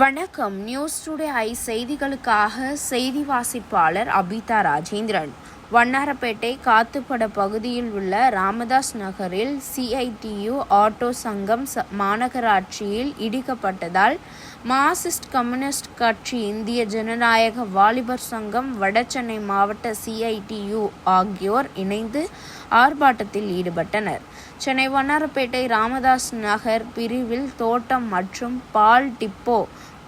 வணக்கம். News today I செய்திகளுக்காக செய்தி வாசிப்பாளர் அபிதா ராஜேந்திரன். வண்ணாரப்பேட்டை காத்துப்பட பகுதியில் உள்ள ராமதாஸ் நகரில் CITU ஆட்டோ சங்கம் மாநகராட்சியில் இடிக்கப்பட்டதால் மார்க்சிஸ்ட் கம்யூனிஸ்ட் கட்சி, இந்திய ஜனநாயக வாலிபர் சங்கம், வடசென்னை மாவட்ட CITU ஆகியோர் இணைந்து ஆர்ப்பாட்டத்தில் ஈடுபட்டனர். சென்னை வண்ணாரப்பேட்டை ராமதாஸ் நகர் பிரிவில் தோட்டம் மற்றும் பால் டிப்போ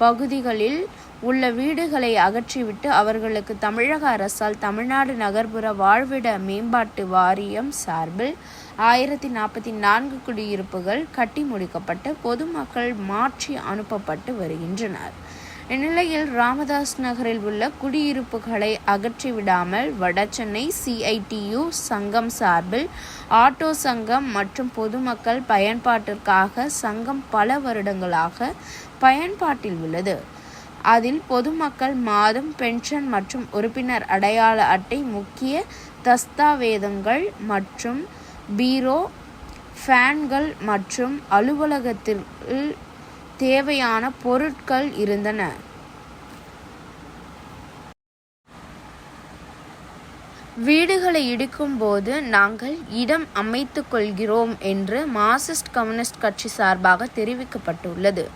பகுதிகளில் உள்ள வீடுகளை அகற்றிவிட்டு அவர்களுக்கு தமிழக அரசால் தமிழ்நாடு நகர்ப்புற வாழ்விட மேம்பாட்டு வாரியம் சார்பில் 1044 குடியிருப்புகள் கட்டி முடிக்கப்பட்டு பொதுமக்கள் மாற்றி அனுப்பப்பட்டு வருகின்றனர். இந்நிலையில் ராமதாஸ் நகரில் உள்ள குடியிருப்புகளை அகற்றிவிடாமல் வடசென்னை CITU சங்கம் சார்பில் ஆட்டோ சங்கம் மற்றும் பொதுமக்கள் பயன்பாட்டிற்காக சங்கம் பல வருடங்களாக பயன்பாட்டில் உள்ளது. அதில் பொதுமக்கள் மாதம் பென்ஷன் மற்றும் உறுப்பினர் அடையாள அட்டை, முக்கிய தஸ்தாவேதங்கள் மற்றும் பீரோ, ஃபேன்கள் மற்றும் அலுவலகத்திற்கு தேவையான பொருட்கள் இருந்தன. வீடுகளை இடிக்கும் போது நாங்கள் இடம் அமைத்துக் கொள்கிறோம் என்று மார்க்சிஸ்ட் கம்யூனிஸ்ட் கட்சி சார்பாக தெரிவிக்கப்பட்டுள்ளது.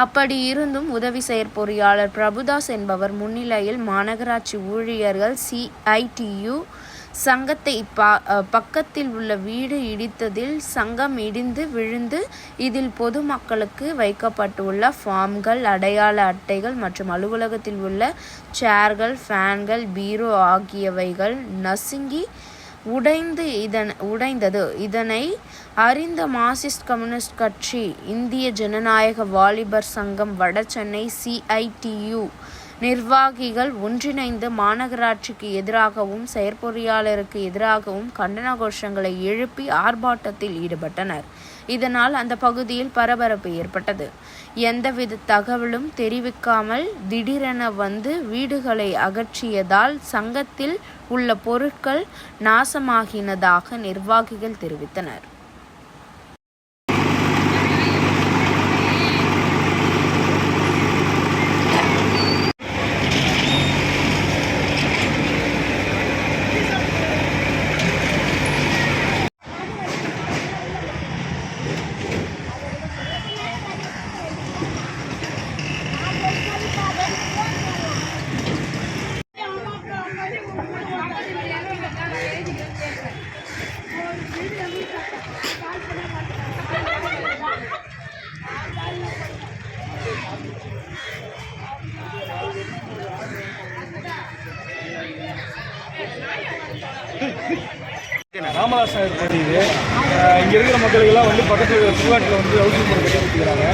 அப்படி இருந்தும் உதவி செயற்பொறியாளர் பிரபுதாஸ் என்பவர் முன்னிலையில் மாநகராட்சி ஊழியர்கள் CITU சங்கத்தை பக்கத்தில் உள்ள வீடு இடித்ததில் சங்கம் இடிந்து விழுந்து இதில் பொதுமக்களுக்கு வைக்கப்பட்டுள்ள ஃபார்ம்கள், அடையாள அட்டைகள் மற்றும் அலுவலகத்தில் உள்ள சேர்கள், ஃபேன்கள், பீரோ ஆகியவைகள் நசுங்கி உடைந்தது. இதனை அறிந்த மார்க்சிஸ்ட் கம்யூனிஸ்ட் கட்சி, இந்திய ஜனநாயக வாலிபர் சங்கம், வடசென்னை CITU நிர்வாகிகள் ஒன்றிணைந்து மாநகராட்சிக்கு எதிராகவும் செயற்பொறியாளருக்கு எதிராகவும் கண்டன கோஷங்களை எழுப்பி ஆர்ப்பாட்டத்தில் ஈடுபட்டனர். இதனால் அந்த பகுதியில் பரபரப்பு ஏற்பட்டது. எந்தவித தகவலும் தெரிவிக்காமல் திடீரென வந்து வீடுகளை அகற்றியதால் சங்கத்தில் உள்ள பொருட்கள் நாசமாகினதாக நிர்வாகிகள் தெரிவித்தனர். ராமதாஸ் நகர் பகுதியில் இங்கே இருக்கிற மக்களுக்கெல்லாம் வந்து பக்கத்தில் சுடுகாட்டில் வந்து ஹவுசிங் போர்டு கட்டி கொடுத்துக்கிறாங்க.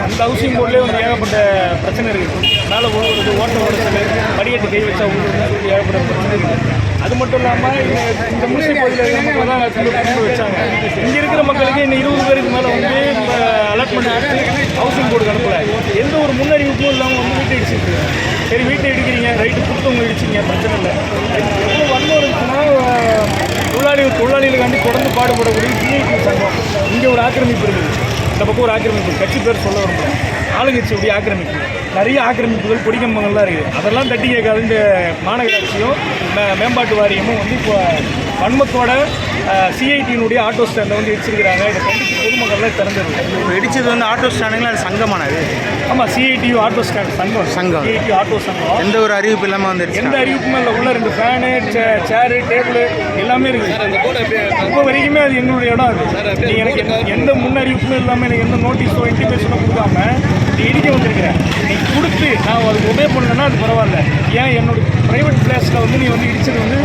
அந்த ஹவுசிங் போர்ட்லேயே வந்து ஏகப்பட்ட பிரச்சனை இருக்குது. மேலே ஓடுறது, ஓட்ட உடச்சல், படிக்கட்டு கை வச்சா ஊடுறது, ஏகப்பட்ட பிரச்சனை இருக்குது. அது மட்டும் இல்லாமல் இந்த முஸ்லீம் பகுதியில் இருக்கிற மக்கள் தான் கொண்டு வச்சாங்க. இங்கே இருக்கிற மக்களுக்கு இன்னும் 20 பேருக்கு மேலே வந்து அலாட்மெண்ட் எடுத்து ஹவுசிங் போர்டுக்கு அனுப்பலை. எந்த ஒரு முன்னறிவிப்பும் இல்லாமல் வந்து வீட்டை இடிச்சிருக்கு. சரி, வீட்டை இடிக்கிறீங்க, ரைட்டு கொடுத்தவங்க இடிச்சிங்க, பிரச்சனை இல்லை. எவ்வளோ வன்மம் இருக்குன்னா தொழிலாளிகளுக்காண்டி தொடர்ந்து பாடுபடக்கூடிய CITU சங்கம் இங்கே ஒரு ஆக்கிரமிப்பு இருக்குது. இந்த பக்கம் ஒரு ஆக்கிரமிப்பு, கட்சி பேர் சொல்ல வரும்போது ஆளுங்கட்சியுடைய ஆக்கிரமிப்பு, நிறைய ஆக்கிரமிப்புகள், கொடிக்கம்பங்கள்லாம் இருக்குது. அதெல்லாம் தட்டி கேட்காது இந்த மாநகராட்சியும் மேம்பாட்டு வாரியமும் வந்து இப்போ வன்மத்தோட CITU ஆட்டோ ஸ்டாண்டை வந்து இடிச்சிருக்கிறாங்க. இதை கண்டித்து பொதுமக்கள்லாம் திறந்துருக்கு. இப்போ இடிச்சது வந்து ஆட்டோ ஸ்டாண்டுங்களா, அது சங்கமானது? ஆமாம், CITU ஆட்டோ ஸ்டாண்ட் சங்கம். CITU ஆட்டோ சங்கம். எந்த ஒரு அறிவிப்பு இல்லாமல் வந்துருச்சு? எந்த அறிவிப்புமே இல்லை. உள்ள 2 ஃபேனு, சேரு, டேபிள் எல்லாமே இருக்குது. இப்போ வரைக்குமே அது என்னுடைய இடம். அது நீ எனக்கு எந்த முன்னறிவிப்புமே இல்லாமல் எனக்கு எந்த நோட்டீஸோ இன்டிமேஷனோ கொடுக்காம நீ இடிக்க வந்திருக்கிறேன். நீ கொடுத்து நான் அதுக்கு உபயோக பண்ணலன்னா அது பரவாயில்ல. ஏன் என்னோட ப்ரைவேட் பிளேஸில் வந்து நீ வந்து இடிச்சது வந்து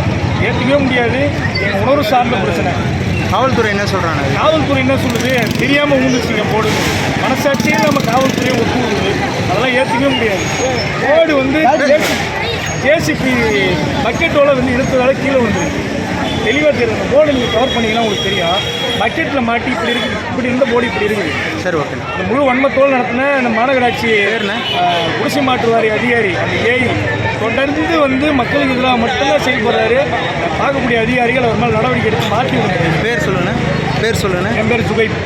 ஏற்றுக்கவே முடியாது. என் உணர்வு சார்ந்த பிரச்சனை. காவல்துறை என்ன சொல்கிறாங்க? காவல்துறை என்ன சொல்லுது? தெரியாமல் ஊந்துச்சுங்க போடுது. மனசாட்சியே நம்ம காவல்துறையை ஒப்புவிடுது. அதெல்லாம் ஏற்றுக்கவே முடியாது. போர்டு வந்து JCB பக்கெட்டோட வந்து இழுத்ததால கீழே வந்துருக்கு. தெளிவாக தெரியும். போர்டு நீங்கள் கவர் பண்ணிங்கன்னா உங்களுக்கு தெரியும். பக்கெட்டில் மாட்டி இப்படி இருக்குது, இப்படி இருந்த போர்டு இப்படி இருக்குது. சரி, ஓகே. இந்த முழு வன்மத்தோடு நடத்தின இந்த மாநகராட்சி குடிசை மாற்று வாரிய அதிகாரி, அந்த ஏஐ தொடர்ந்து வந்து மக்களுக்கு எதிராக மட்டும்தான் செயல்படுறாரு. பார்க்கக்கூடிய அதிகாரிகள் அவர் மேலே நடவடிக்கை எடுத்து மாற்றி விடுறாரு. பேர் சொல்லுங்கள். என் பேர் சுகைப்.